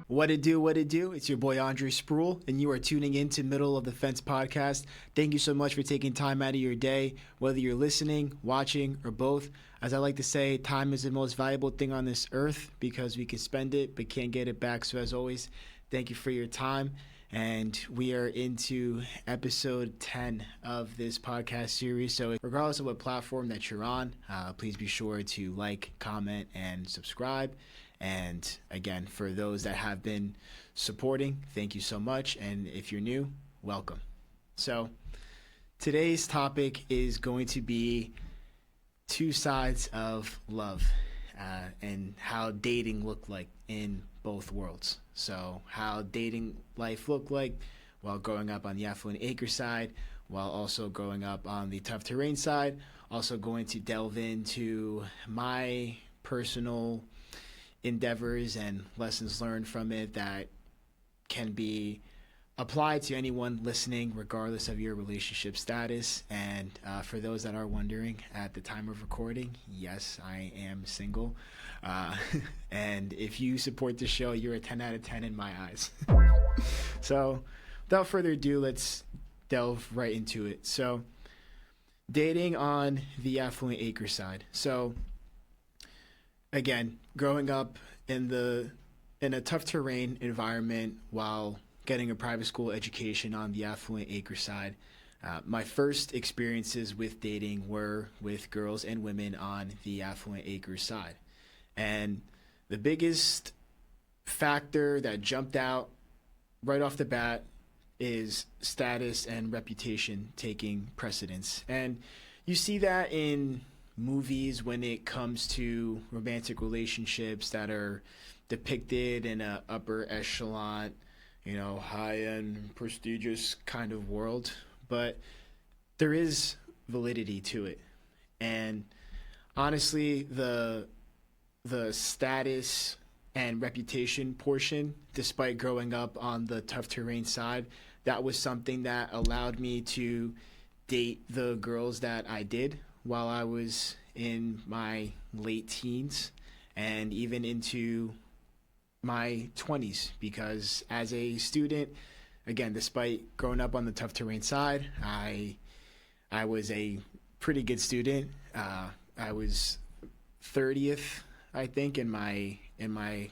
What it do, what it do? It's your boy Andre Spruell, and you are tuning in to Middle of the Fence podcast. Thank you so much for taking time out of your day, whether you're listening, watching, or both. As I like to say, time is the most valuable thing on this earth because we can spend it but can't get it back. So as always, thank you for your time. And we are into episode 10 of this podcast series. So regardless of what platform that you're on, please be sure to like, comment, and subscribe. And again, for those that have been supporting, thank you so much. And if you're new, welcome. So today's topic is going to be two sides of love and how dating looked like in both worlds. So how dating life looked like while growing up on the Affluent Acres side, while also growing up on the tough terrain side. Also going to delve into my personal endeavors and lessons learned from it that can be applied to anyone listening, regardless of your relationship status. And for those that are wondering, at the time of recording, yes, I am single. And if you support the show, you're a 10 out of 10 in my eyes. So without further ado, let's delve right into it. So dating on the Affluent Acre side. So again, growing up in a tough terrain environment while getting a private school education on the Affluent Acre side, my first experiences with dating were with girls and women on the Affluent Acres side. And the biggest factor that jumped out right off the bat is status and reputation taking precedence. And you see that in movies when it comes to romantic relationships that are depicted in a upper echelon, high-end, prestigious kind of world. But there is validity to it. And honestly, the status and reputation portion, despite growing up on the tough terrain side, that was something that allowed me to date the girls that I did while I was in my late teens and even into my 20s, because as a student, again, despite growing up on the tough terrain side, I was a pretty good student. I was 30th, I think, in my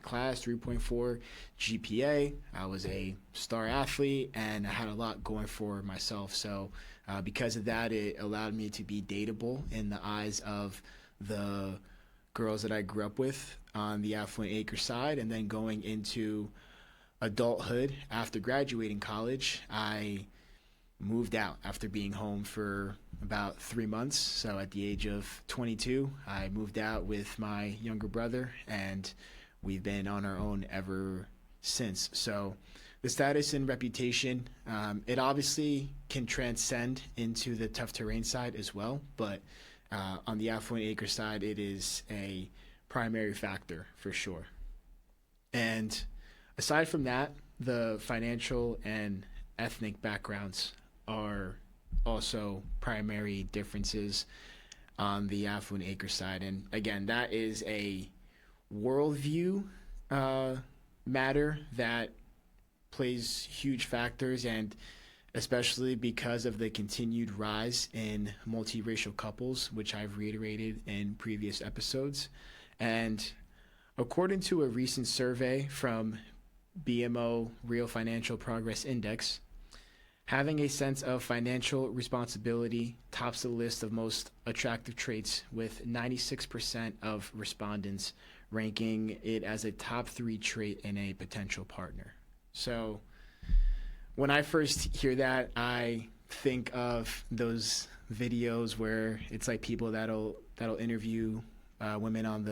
class, 3.4 GPA. I was a star athlete, and I had a lot going for myself. So because of that, it allowed me to be dateable in the eyes of the girls that I grew up with on the Affluent Acre side. And then going into adulthood, after graduating college, I moved out after being home for about 3 months. So at the age of 22, I moved out with my younger brother, and we've been on our own ever since. So the status and reputation, it obviously can transcend into the tough terrain side as well, but on the Affluent Acre side, it is a primary factor for sure. And aside from that, the financial and ethnic backgrounds are also primary differences on the Affluent Acre side. And again, that is a worldview matter that plays huge factors, and especially because of the continued rise in multiracial couples, which I've reiterated in previous episodes. And according to a recent survey from BMO Real Financial Progress Index, having a sense of financial responsibility tops the list of most attractive traits, with 96% of respondents ranking it as a top 3 trait in a potential partner. So when I first hear that, I think of those videos where it's like people that'll interview women on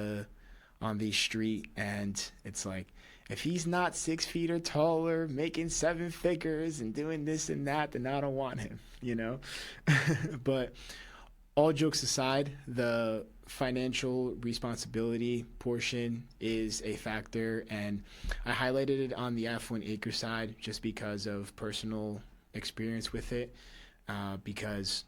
the street, and it's like, if he's not 6 feet or taller, making 7 figures and doing this and that, then I don't want him, But all jokes aside, the financial responsibility portion is a factor, and I highlighted it on the Affluent Acre side just because of personal experience with it, because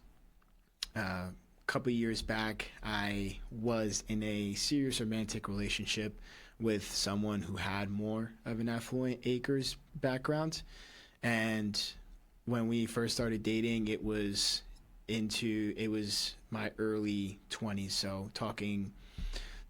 a couple of years back, I was in a serious romantic relationship with someone who had more of an Affluent Acres background. And when we first started dating, it was my early 20s, so talking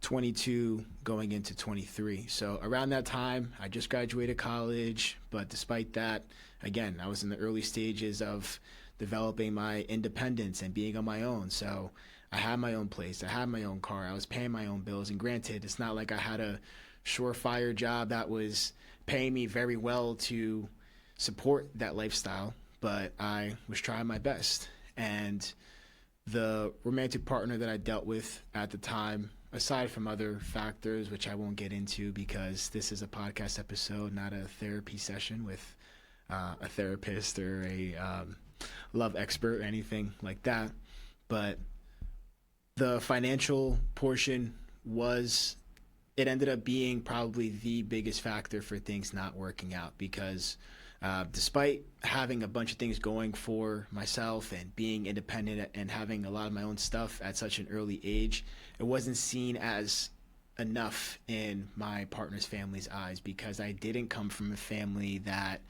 22 going into 23. So around that time, I just graduated college, but despite that, again, I was in the early stages of developing my independence and being on my own. So I had my own place, I had my own car, I was paying my own bills. And granted, it's not like I had a surefire job that was paying me very well to support that lifestyle, but I was trying my best. And the romantic partner that I dealt with at the time, aside from other factors, which I won't get into because this is a podcast episode, not a therapy session with a therapist or a love expert or anything like that. But the financial portion it ended up being probably the biggest factor for things not working out because despite having a bunch of things going for myself and being independent and having a lot of my own stuff at such an early age, it wasn't seen as enough in my partner's family's eyes because I didn't come from a family that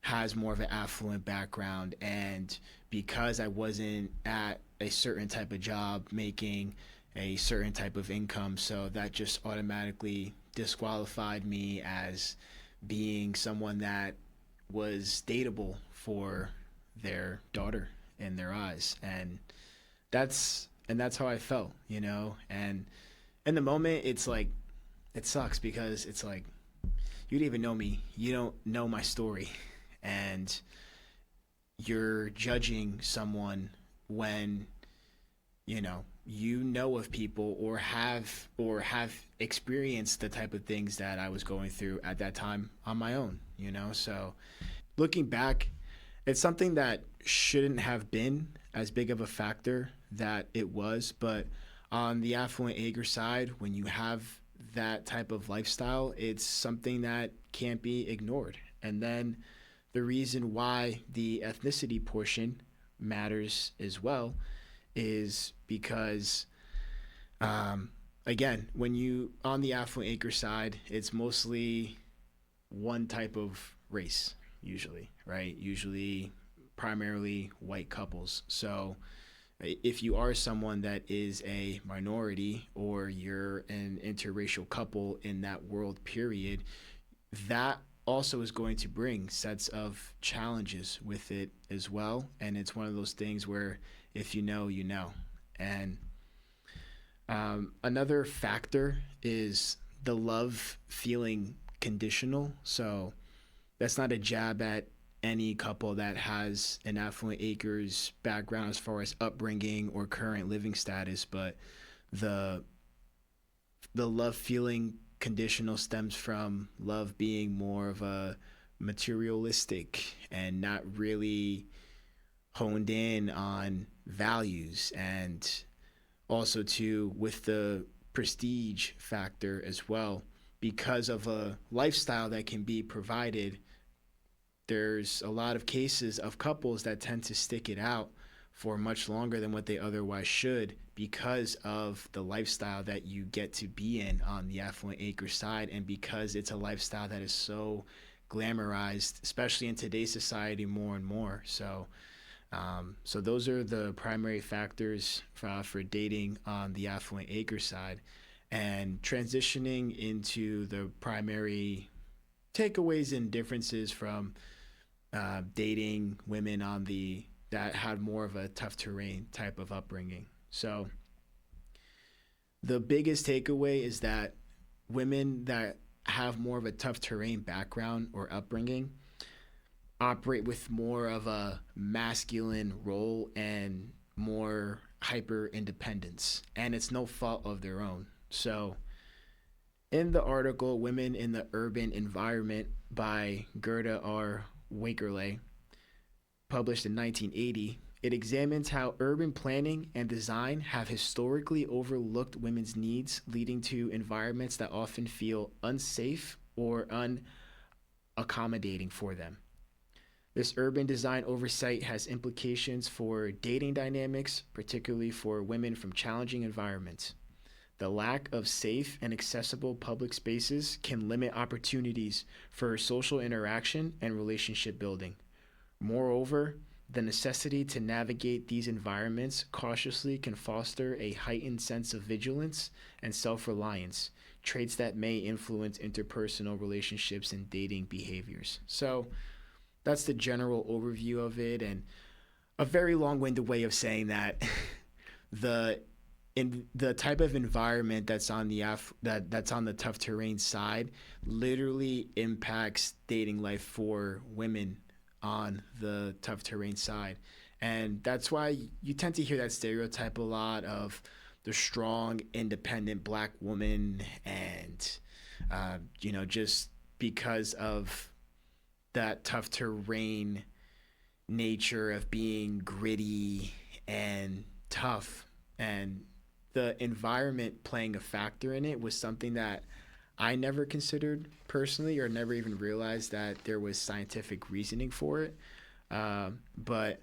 has more of an affluent background, and because I wasn't at a certain type of job making a certain type of income, so that just automatically disqualified me as being someone that was dateable for their daughter in their eyes. And that's how I felt, and in the moment it's like it sucks because it's like you don't even know me, you don't know my story, and you're judging someone when you know of people or have experienced the type of things that I was going through at that time on my own, so looking back, it's something that shouldn't have been as big of a factor that it was. But on the Affluent Acre side, when you have that type of lifestyle, it's something that can't be ignored. And then the reason why the ethnicity portion matters as well is because, again, when you on the Affluent Acre side, it's mostly one type of race, usually, right? Usually primarily white couples. So if you are someone that is a minority or you're an interracial couple in that world period, that also is going to bring sets of challenges with it as well. And it's one of those things where if you know, you know. And another factor is the love feeling conditional. So that's not a jab at any couple that has an Affluent Acres background as far as upbringing or current living status, but the love feeling conditional stems from love being more of a materialistic and not really honed in on values, and also too with the prestige factor as well, because of a lifestyle that can be provided. There's a lot of cases of couples that tend to stick it out for much longer than what they otherwise should because of the lifestyle that you get to be in on the Affluent Acre side, and because it's a lifestyle that is so glamorized, especially in today's society, more and more. So those are the primary factors for dating on the Affluent Acre side. And transitioning into the primary takeaways and differences from dating women that had more of a tough terrain type of upbringing. So the biggest takeaway is that women that have more of a tough terrain background or upbringing operate with more of a masculine role and more hyper independence, and it's no fault of their own. So in the article Women in the Urban Environment by Gerda R. Winkerle, published in 1980, it examines how urban planning and design have historically overlooked women's needs, leading to environments that often feel unsafe or unaccommodating for them. This urban design oversight has implications for dating dynamics, particularly for women from challenging environments. The lack of safe and accessible public spaces can limit opportunities for social interaction and relationship building. Moreover, the necessity to navigate these environments cautiously can foster a heightened sense of vigilance and self reliance, traits that may influence interpersonal relationships and dating behaviors. So, that's the general overview of it, and a very long-winded way of saying that the in the type of environment that's on that's on the tough terrain side literally impacts dating life for women on the tough terrain side. And that's why you tend to hear that stereotype a lot of the strong, independent black woman, and just because of that tough terrain nature of being gritty and tough, and the environment playing a factor in it was something that I never considered personally, or never even realized that there was scientific reasoning for it. But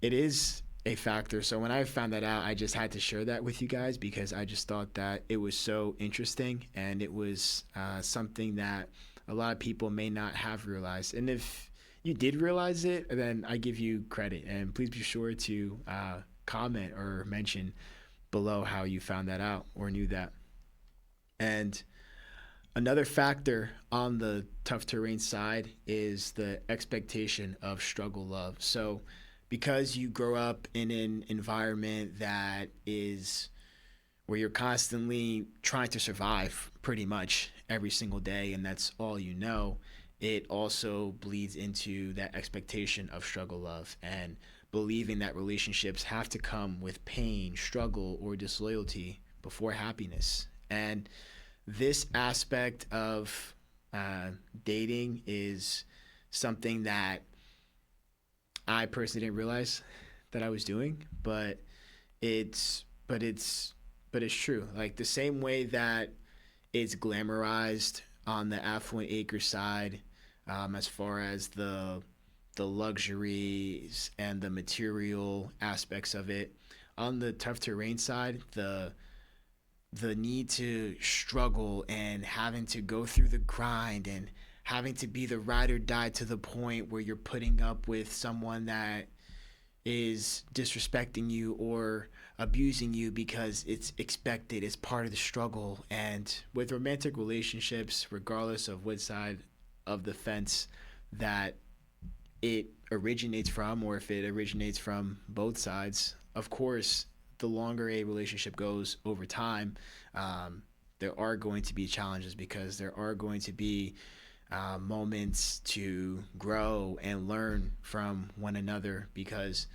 it is a factor. So when I found that out, I just had to share that with you guys because I just thought that it was so interesting, and it was something that a lot of people may not have realized. And if you did realize it, then I give you credit. And please be sure to comment or mention below how you found that out or knew that. And another factor on the tough terrain side is the expectation of struggle love. So because you grow up in an environment that is where you're constantly trying to survive pretty much every single day, and that's all you know, it also bleeds into that expectation of struggle love and believing that relationships have to come with pain, struggle, or disloyalty before happiness. And this aspect of dating is something that I personally didn't realize that I was doing, but it's true. Like the same way that it's glamorized on the Affluent Acres side, as far as the luxuries and the material aspects of it. On the tough terrain side, the need to struggle and having to go through the grind and having to be the ride or die to the point where you're putting up with someone that is disrespecting you or abusing you because it's expected, it's part of the struggle. And with romantic relationships, regardless of what side of the fence that it originates from, or if it originates from both sides, of course, the longer a relationship goes over time, there are going to be challenges because there are going to be moments to grow and learn from one another, because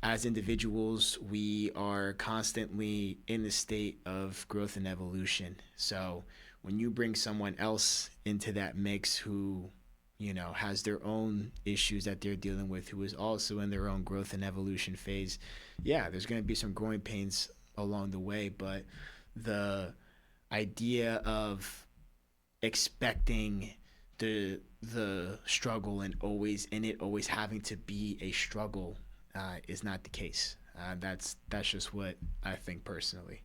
as individuals, we are constantly in the state of growth and evolution. So when you bring someone else into that mix who, has their own issues that they're dealing with, who is also in their own growth and evolution phase, yeah, there's going to be some growing pains along the way. But the idea of expecting the struggle and it always having to be a struggle is not the case. That's just what I think personally.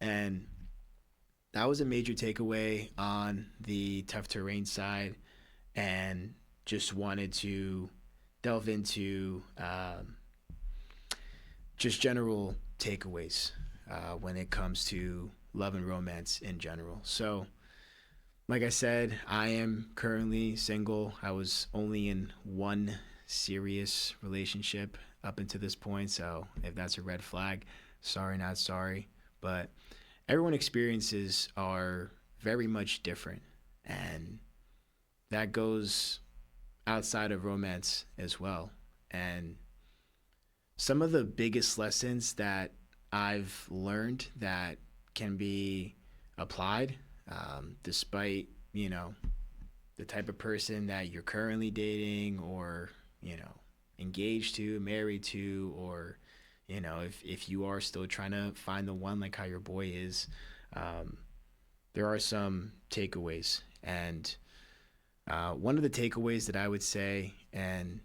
And that was a major takeaway on the tough terrain side, and just wanted to delve into just general takeaways when it comes to love and romance in general. So like I said, I am currently single. I was only in one serious relationship up until this point, so if that's a red flag, sorry, not sorry. But everyone's experiences are very much different, and that goes outside of romance as well. And some of the biggest lessons that I've learned that can be applied, despite, the type of person that you're currently dating, or, engaged to, married to, or, if you are still trying to find the one like how your boy is, there are some takeaways. And one of the takeaways that I would say, and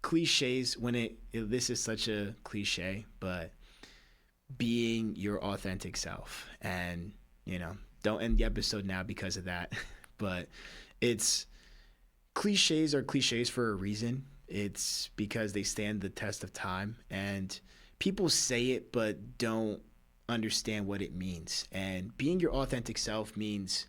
cliches, this is such a cliche, but being your authentic self. And, you know, don't end the episode now because of that. But it's cliches are cliches for a reason. It's because they stand the test of time, and people say it but don't understand what it means. And being your authentic self means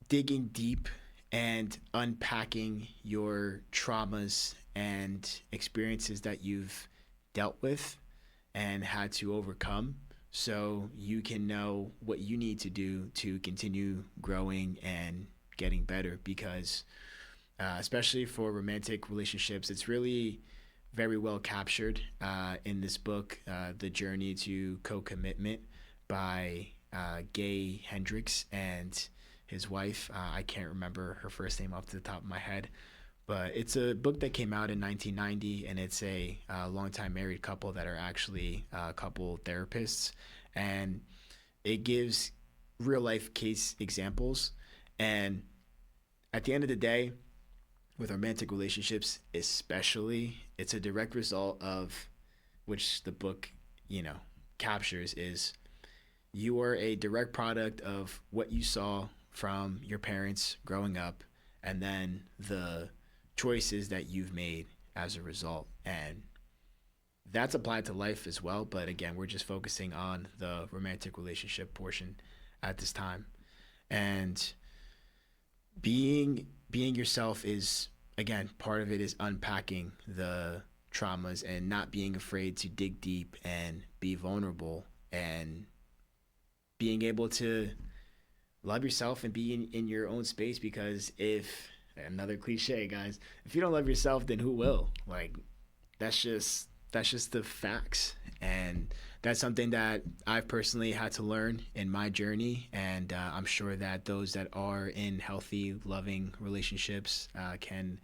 digging deep and unpacking your traumas and experiences that you've dealt with and had to overcome, so you can know what you need to do to continue growing and getting better. Because especially for romantic relationships, it's really very well captured in this book, The Journey to Co-Commitment by Gay Hendricks and his wife. I can't remember her first name off the top of my head, but it's a book that came out in 1990, and it's a longtime married couple that are actually couple therapists, and it gives real life case examples. And at the end of the day, with romantic relationships especially, it's a direct result of, which the book, you know, captures, is you are a direct product of what you saw from your parents growing up, and then the choices that you've made as a result. And that's applied to life as well. But again, we're just focusing on the romantic relationship portion at this time. And being yourself is, again, part of it is unpacking the traumas and not being afraid to dig deep and be vulnerable, and being able to love yourself and be in your own space. Because if, another cliche, guys, if you don't love yourself, then who will? Like, that's just the facts. And that's something that I've personally had to learn in my journey. And I'm sure that those that are in healthy, loving relationships can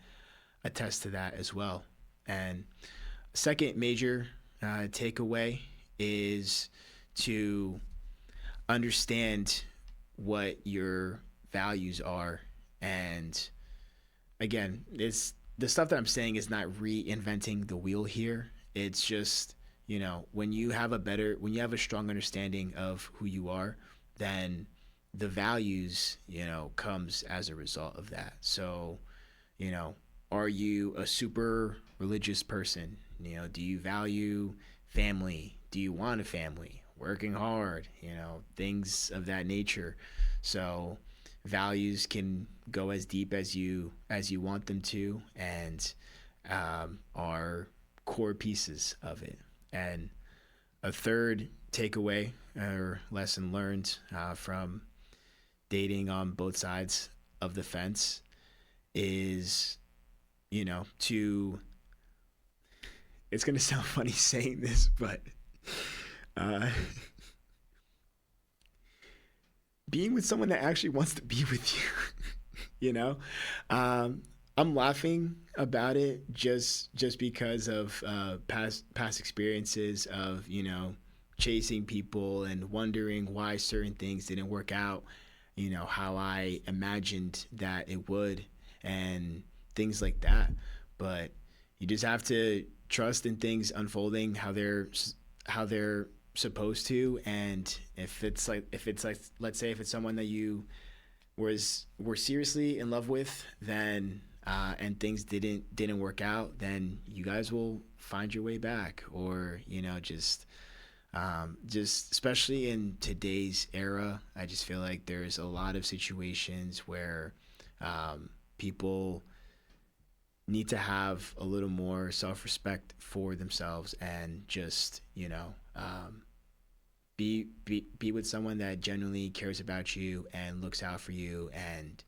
attest to that as well. And second major takeaway is to understand what your values are. And again, it's the stuff that I'm saying is not reinventing the wheel here. It's just, you know, when you have a strong understanding of who you are, then the values, you know, comes as a result of that. So, you know, are you a super religious person? You know, do you value family? Do you want a family? Working hard, you know, things of that nature. So values can go as deep as you want them to, and are core pieces of it. And a third takeaway or lesson learned from dating on both sides of the fence is, you know, to, it's going to sound funny saying this, but uh, being with someone that actually wants to be with you, you know, I'm laughing about it just because of past experiences of, you know, chasing people and wondering why certain things didn't work out, you know, how I imagined that it would, and things like that. But you just have to trust in things unfolding how they're supposed to. And if it's like let's say if it's someone that you were seriously in love with, then and things didn't work out, then you guys will find your way back. Or, you know, just especially in today's era, I just feel like there's a lot of situations where people need to have a little more self-respect for themselves, and just, you know, be with someone that genuinely cares about you and looks out for you, and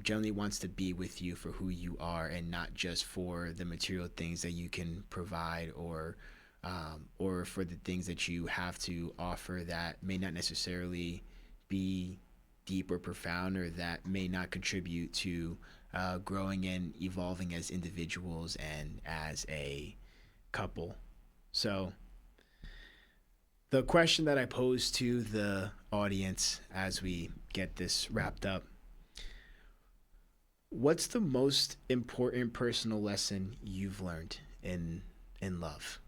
generally wants to be with you for who you are, and not just for the material things that you can provide, or for the things that you have to offer that may not necessarily be deep or profound, or that may not contribute to growing and evolving as individuals and as a couple. So the question that I pose to the audience as we get this wrapped up: what's the most important personal lesson you've learned in love?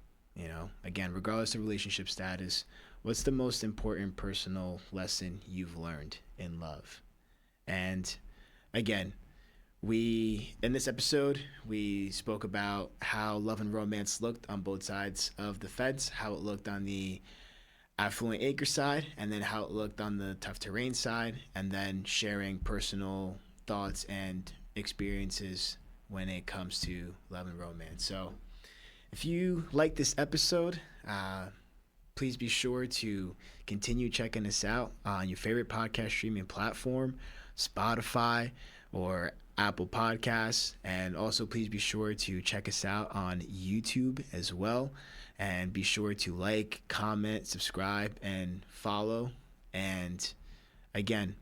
Again, regardless of relationship status, what's the most important personal lesson you've learned in love? And again, in this episode, we spoke about how love and romance looked on both sides of the fence, how it looked on the Affluent Acres side, and then how it looked on the tough terrain side, and then sharing personal thoughts and experiences when it comes to love and romance. So if you like this episode, please be sure to continue checking us out on your favorite podcast streaming platform, Spotify or Apple Podcasts. And also, please be sure to check us out on YouTube as well. And be sure to like, comment, subscribe, and follow. And again,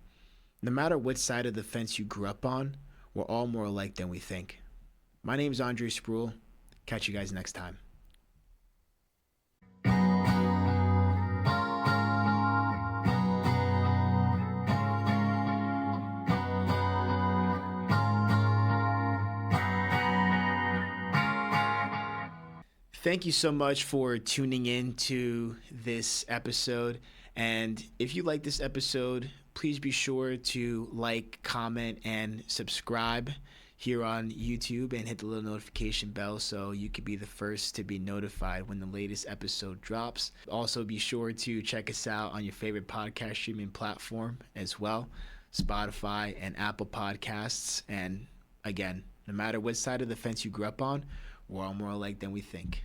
no matter which side of the fence you grew up on, we're all more alike than we think. My name is Andre Spruell. Catch you guys next time. Thank you so much for tuning in to this episode. And if you like this episode, please be sure to like, comment, and subscribe here on YouTube and hit the little notification bell so you can be the first to be notified when the latest episode drops. Also, be sure to check us out on your favorite podcast streaming platform as well, Spotify and Apple Podcasts. And again, no matter what side of the fence you grew up on, we're all more alike than we think.